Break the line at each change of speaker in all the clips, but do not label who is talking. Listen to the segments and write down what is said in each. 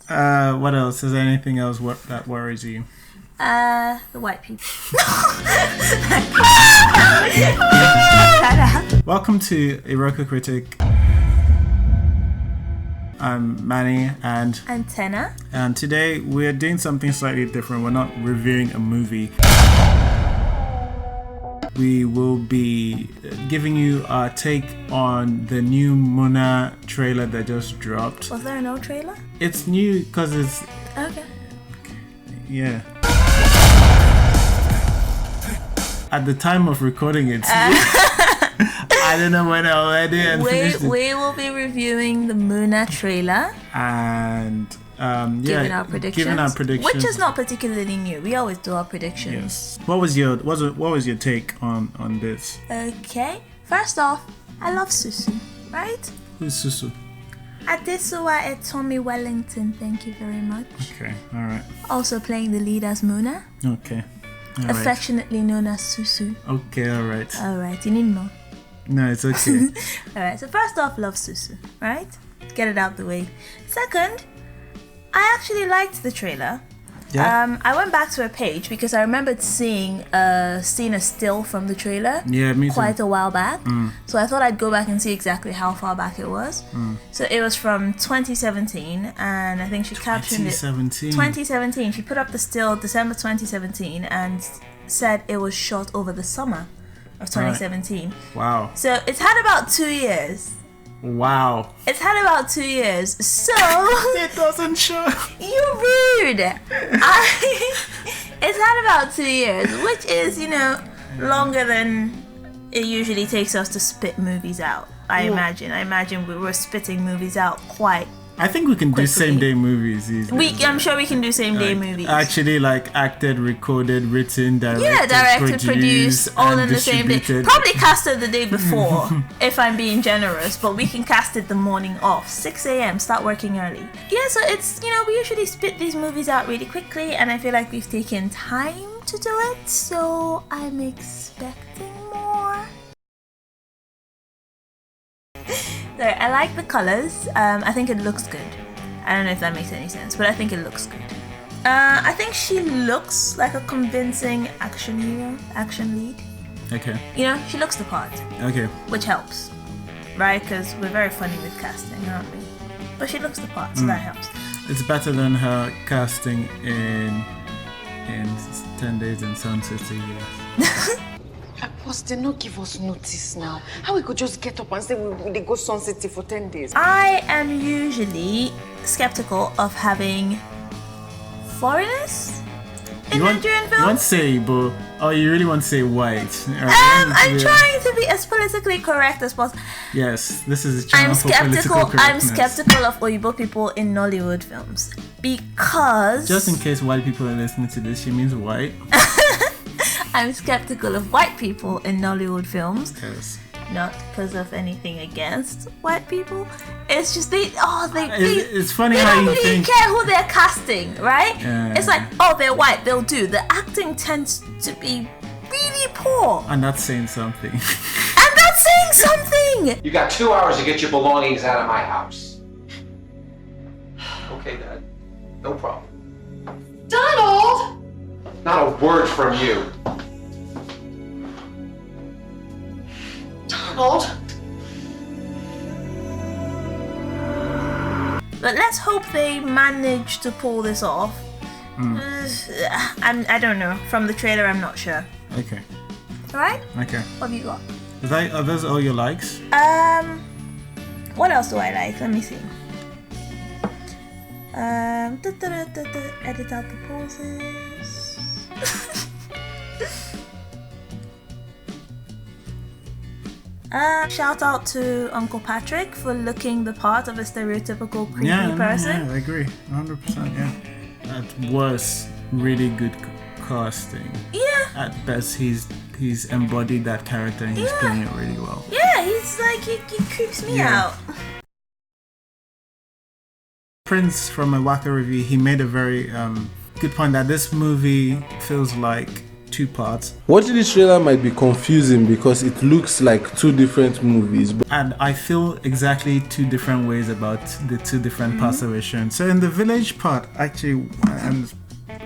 What else? Is there anything else that worries you?
The white people.
Welcome to Mrs Critic. I'm Manny and
I'm Tenna.
And today we're doing something slightly different. We're not reviewing a movie. We will be giving you our take on the new Muna trailer that just dropped.
Was there no trailer?
It's new because it's...
Okay.
Yeah. At the time of recording it, I don't know when already. And
we will be reviewing the Muna trailer.
And...
giving our predictions, which is not particularly new. We always do our predictions.
Yes. What was your take on this?
Okay. First off, I love Susu. Right?
Who's Susu?
Adesua and Tommy Wellington. Thank you very much.
Okay. All right.
Also playing the lead as Muna.
Okay. All
affectionately known as Susu.
Okay. All right.
All right. You need more.
No, it's okay.
All right. So first off, love Susu. Right? Get it out the way. Second, I actually liked the trailer. Yeah. I went back to her page because I remembered seeing a still from the trailer.
Yeah, me too.
Quite a while back. So I thought I'd go back and see exactly how far back it was. So it was from 2017, and I think she captioned it. 2017. She put up the still December 2017 and said it was shot over the summer of 2017.
Right. Wow.
So it's had about 2 years.
Wow.
It's had about 2 years, so...
It doesn't show.
You're rude. It's had about 2 years, which is, longer than it usually takes us to spit movies out. I imagine we were spitting movies out quite
I think we can
quickly.
do same-day movies easily.
I'm sure we can do same-day movies.
Actually, acted, recorded, written, directed,
produced, all in the same day. Probably casted the day before, if I'm being generous, but we can cast it the morning off. 6 a.m., start working early. Yeah, so it's, we usually spit these movies out really quickly, and I feel like we've taken time to do it, so I'm expecting more. So I like the colors. I think it looks good. I don't know if that makes any sense, but I think it looks good. I think she looks like a convincing action lead.
Okay.
She looks the part.
Okay.
Which helps, right? Because we're very funny with casting, aren't we? But she looks the part, so that helps.
It's better than her casting in 10 Days in Sun City. Yes.
Boss, they not give us notice now. How we could just get up and say they go Sun City for 10 days?
I am usually skeptical of having foreigners in Nigerian films.
You want to say Igbo, or you really want to say white?
I'm trying to be as politically correct as possible.
Yes, this is a channel for political correctness.
I'm skeptical of Oyibo people in Nollywood films because...
Just in case white people are listening to this, she means white.
I'm skeptical of white people in Nollywood films.
Yes.
Not because of anything against white people. It's just
it's funny how you
don't really
think...
care who they're casting, right?
Yeah.
It's like, they're white, they'll do. The acting tends to be really poor.
And that's saying something.
You got 2 hours to get your belongings out of my house. Okay, Dad. No problem.
Donald!
Not a word from you.
Donald?
But let's hope they manage to pull this off. I don't know. From the trailer, I'm not sure.
Okay.
Alright?
Okay.
What have you got?
Are those all your likes?
What else do I like? Let me see. Edit out the pauses. Shout out to Uncle Patrick for looking the part of a stereotypical creepy person.
Yeah, I agree. 100%, yeah. That was really good casting.
Yeah.
At best, he's embodied that character and he's playing it really well.
Yeah, he's like, he creeps me out.
Prince from a Waka review, he made a very good point that this movie feels like 2 parts.
Watching this trailer might be confusing because it looks like 2 different movies.
And I feel exactly 2 different ways about the 2 different parts that were shown. So in the village part, actually, and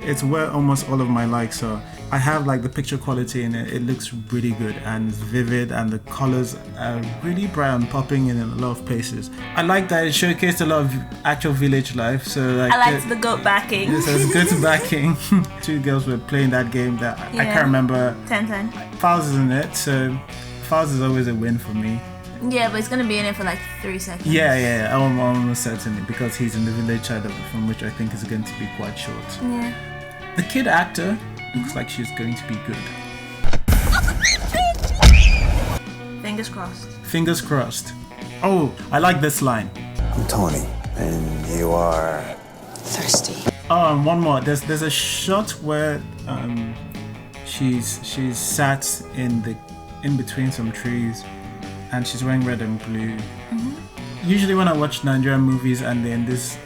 it's where almost all of my likes are. I have like the picture quality in it. It looks really good and it's vivid, and the colors are really bright and popping in a lot of places. I like that it showcased a lot of actual village life. So like,
I liked the goat backing.
Yes, it's goat backing. 2 girls were playing that game that I can't remember.
10-10.
Fowles is in it, so Fowles is always a win for me.
Yeah, but he's gonna be in it for like 3 seconds.
Yeah, I'm almost certain because he's in the village side of it, from which I think is going to be quite short.
Yeah.
The kid actor looks like she's going to be good.
Fingers crossed.
Fingers crossed. Oh, I like this line.
I'm Tony, and you are
Thirsty.
Oh, and one more. There's a shot where she's sat in between some trees, and she's wearing red and blue. Usually when I watch Nigerian movies and they're in this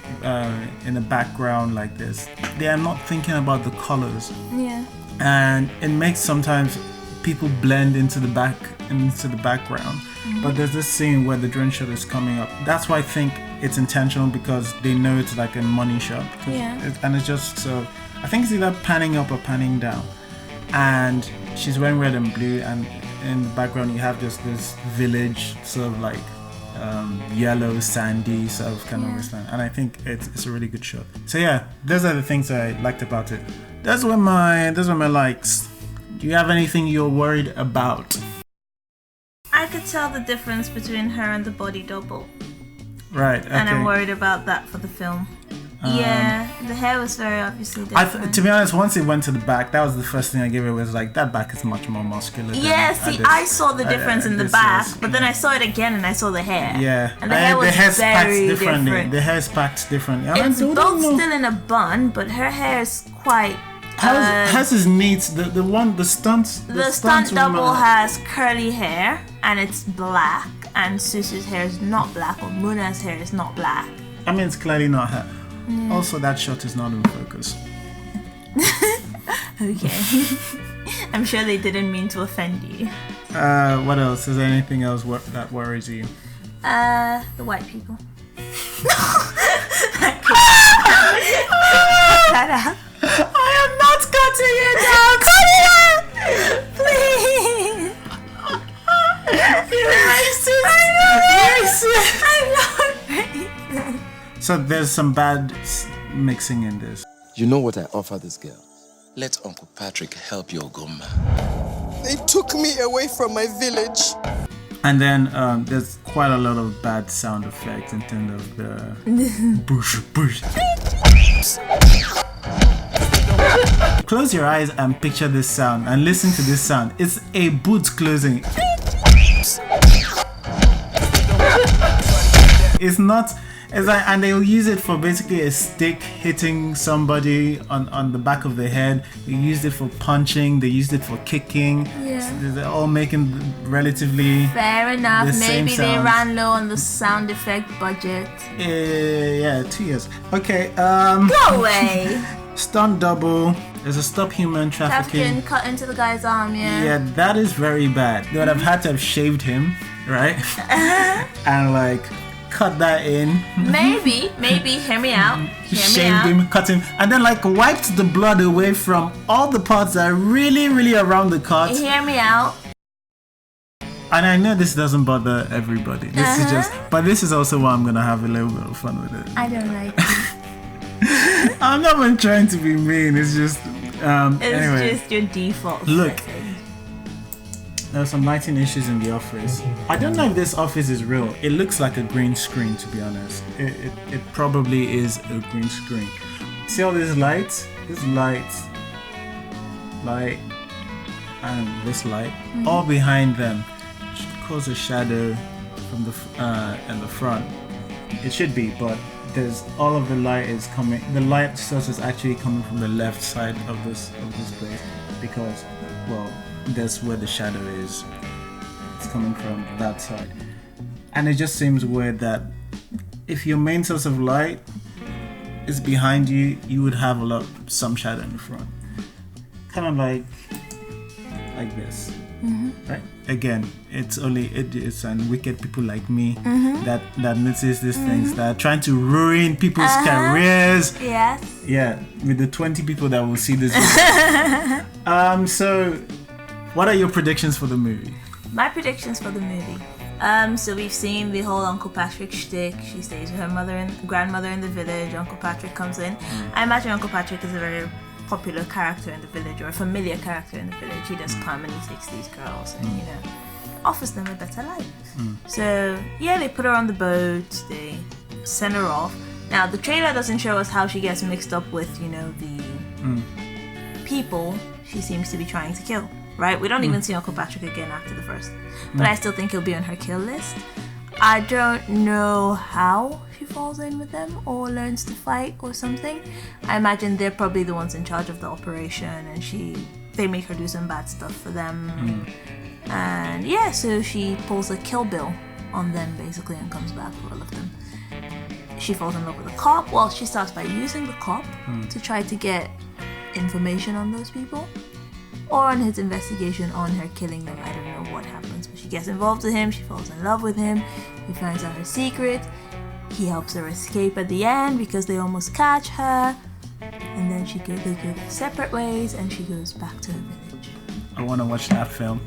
in the background like this, they are not thinking about the colors.
Yeah.
And it makes sometimes people blend into the background. But there's this scene where the drone shot is coming up. That's why I think it's intentional, because they know it's like a money shot.
Yeah.
And it's just so, I think it's either panning up or panning down. And she's wearing red and blue, and in the background you have just this village sort of like yellow, sandy sort of kind of wasteland. And I think it's a really good shot. So yeah, those are the things I liked about it. Those were my likes. Do you have anything you're worried about?
I could tell the difference between her and the body double.
Right, okay.
And I'm worried about that for the film. Yeah, the hair was very obviously different.
To be honest, once it went to the back, that was the first thing I gave it, was like, that back is much more muscular.
Yeah, see, I saw the difference in the back, but then I saw it again and I saw the hair.
Yeah,
and the hair was very
different. The hair's packed differently.
It's both still in a bun, but her hair is quite...
Hers is neat. The stunt
double has curly hair and it's black, and Susu's hair is not black, or Muna's hair is not black.
I mean, it's clearly not her. Also, that shot is not in focus.
Okay. I'm sure they didn't mean to offend you.
What else? Is there anything else that worries you?
The white people. I am not cutting it out. Cut it out, please. You're racist. I'm not racist.
So there's some bad mixing in this.
You know what I offer this girl? Let Uncle Patrick help your gumma.
They took me away from my village.
And then there's quite a lot of bad sound effects in terms of the bush. Close your eyes and picture this sound and listen to this sound. It's a boot closing. It's not. It's like, and they'll use it for basically a stick hitting somebody on the back of the head. They used it for punching. They used it for kicking.
Yeah.
So they're all making relatively
fair enough.
the same
Maybe they
sounds.
ran low on the sound effect budget.
Yeah, 2 years. Okay.
Go away.
Stunt double. There's a stop human trafficking.
Cut into the guy's arm.
Yeah, that is very bad. They would have had to have shaved him, right? And like cut that in.
Maybe, hear me out.
Shaved him, cut him, and then like wiped the blood away from all the parts that are really around the cut.
Hear me out.
And I know this doesn't bother everybody. This is just, but this is also why I'm gonna have a little bit of fun with it.
I don't like it.
I'm not even trying to be mean. It's just,
it's
anyway.
just your default.
Look.
setting.
There are some lighting issues in the office. I don't know if this office is real. It looks like a green screen, to be honest. It probably is a green screen. See all these lights? This light, and this light, all behind them should cause a shadow from in the front. It should be, but there's all of the light is coming. The light source is actually coming from the left side of this place, because, well, that's where the shadow is. It's coming from that side. And it just seems weird that if your main source of light is behind you, you would have some shadow in the front. Kind of like, like this. Right? Again, it's only idiots and wicked people like me that notice these things, that are trying to ruin people's careers.
Yes.
Yeah, with the 20 people that will see this video. So, what are your predictions for the movie?
My predictions for the movie. So we've seen the whole Uncle Patrick shtick. She stays with her grandmother in the village. Uncle Patrick comes in. I imagine Uncle Patrick is a very popular character in the village, or a familiar character in the village. He does come and he takes these girls and, you know, offers them a better life. So, yeah, they put her on the boat. They send her off. Now, the trailer doesn't show us how she gets mixed up with, you know, the people she seems to be trying to kill. Right? We don't even see Uncle Patrick again after the first. But I still think he'll be on her kill list. I don't know how she falls in with them or learns to fight or something. I imagine they're probably the ones in charge of the operation, and they make her do some bad stuff for them. And yeah, so she pulls a kill bill on them basically and comes back for all of them. She falls in love with a cop. Well, she starts by using the cop to try to get information on those people, or on his investigation on her killing them. I don't know what happens, but she gets involved with him. She falls in love with him. He finds out her secret. He helps her escape at the end because they almost catch her. And then they go their separate ways, and she goes back to her village.
I want to watch that film.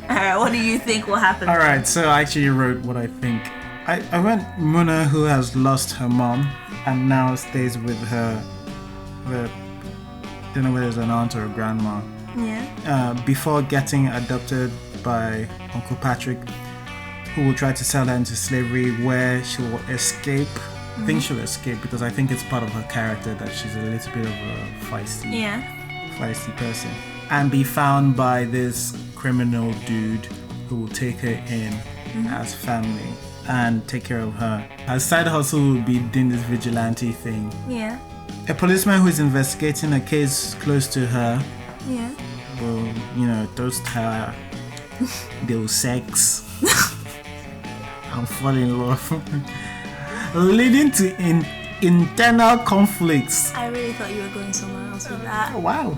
Alright, what do you think will happen?
Alright, so I actually wrote what I think. I went Muna, who has lost her mom and now stays with her, I don't know whether it's an aunt or a grandma.
Yeah.
Before getting adopted by Uncle Patrick, who will try to sell her into slavery, where she will escape. I think she'll escape because I think it's part of her character that she's a little bit of a feisty person, and be found by this criminal dude who will take her in as family and take care of her. Her side hustle will be doing this vigilante thing.
Yeah.
A policeman who is investigating a case close to her
Yeah.
will, you know, toast her, they'll sex and fall in love, leading to internal conflicts.
I really thought you were going somewhere else with that.
Oh, wow.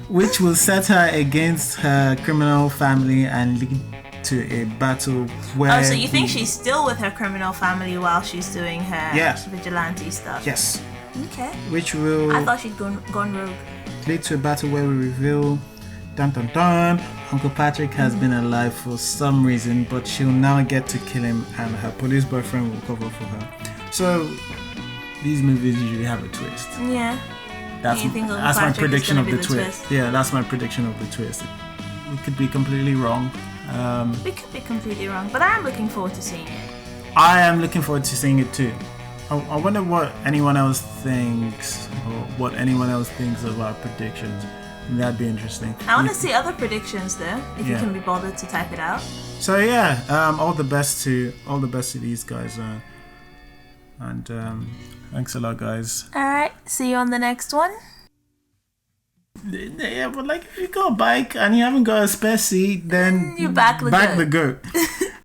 Which will set her against her criminal family and lead to a battle where...
Oh, so you think she's still with her criminal family while she's doing her vigilante stuff?
Yes.
Okay.
Which will...
I thought she'd gone rogue.
Lead to a battle where we reveal... Dun dun dun! Uncle Patrick has been alive for some reason, but she'll now get to kill him and her police boyfriend will cover for her. So, these movies usually have a twist.
Yeah.
That's my prediction of the twist. Yeah, that's my prediction of the twist. We could be completely wrong.
We could be completely wrong, but I'm looking forward to seeing it.
I am looking forward to seeing it too. I wonder what anyone else thinks, or what anyone else thinks of our predictions. That'd be interesting.
I want to see other predictions though, if you can be bothered to type it out.
So yeah, all the best to these guys, and thanks a lot, guys.
All right, see you on the next one.
Yeah, but like if you got a bike and you haven't got a spare seat, then
you back the goat.